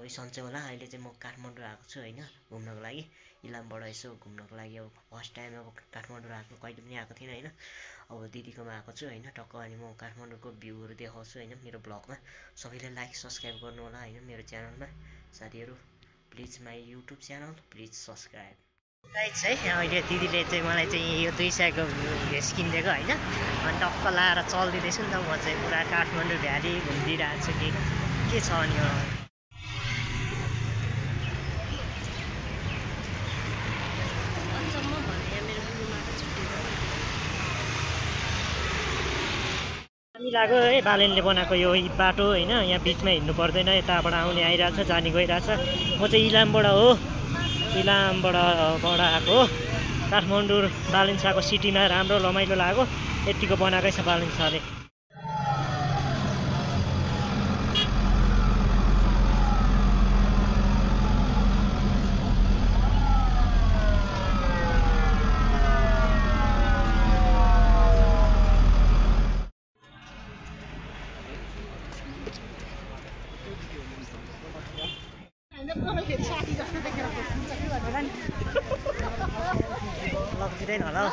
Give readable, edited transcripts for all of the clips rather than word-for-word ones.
तपाईँ सन्चै होला। अहिले चाहिँ म काठमाडौँ आएको छु होइन घुम्नको लागि। इलामबाट यसो घुम्नको लागि अब फर्स्ट टाइम अब काठमाडौँ आएको, कहिले पनि आएको थिइनँ होइन। अब दिदीकोमा आएको छु होइन टक्क। अनि म काठमाडौँको भ्यूहरू देखाउँछु होइन मेरो ब्लगमा। सबैले लाइक सब्सक्राइब गर्नु होला होइन मेरो च्यानलमा। साथीहरू please my YouTube channel please subscribe. Guys है अहिले दिदीले चाहिँ मलाई चाहिँ यो 2 सयको भेस्ट किनिदिएको होइन। अनि टक्क लाएर चल्दिँदैछु नि त म चाहिँ पुरा काठमाडौँ भ्याली घुमिदिइरहेको छु कि के छ अनि हामी लाग्यो है बालेनले बनाएको यो बाटो होइन। यहाँ बिचमा हिँड्नु पर्दैन, यताबाट आउने आइरहेछ जाने गइरहेछ। म चाहिँ इलामबाट हो, इलामबाट आएको काठमाडौँ बालेन शाहको सिटीमा राम्रो रमाइलो लाग्यो। यतिको बनाएकै छ बालेन शाहले। लग्दिँदैन होला हौ।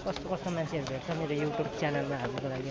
कस्तो कस्तो मान्छेहरू भेट्छ मेरो युट्युब च्यानलमा हाल्नुको लागि।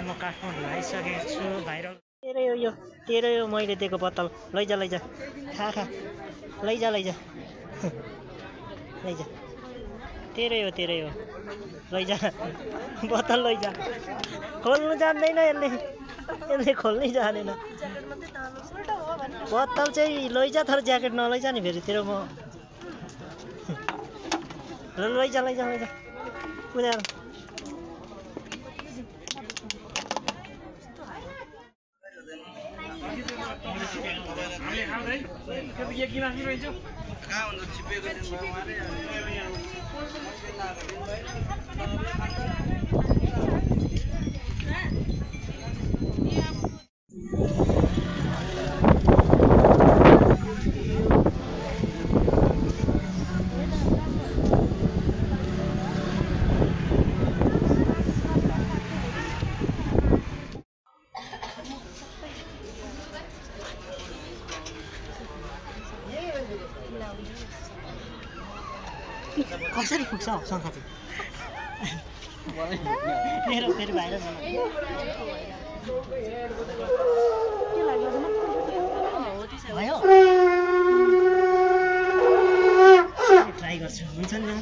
म काठमाडौँ आइसकेको छु। भाइरल तेरो यो मैले दिएको बोतल लैजा लैजा खा लैजा लैजा लैजा तेरो यो लैजा बोतल लैजा। खोल्नु जान्दैन यसले खोल्नै जानेन। बोतल चाहिँ लैजा तर ज्याकेट नलैजा नि फेरि तेरो म लैजा लैजा लैजा कुदाएर। कसरी पुग्छ शङ्का चाहिँ मेरो फेरि भाइरल भयो। ट्राई गर्छु हुन्छ नि।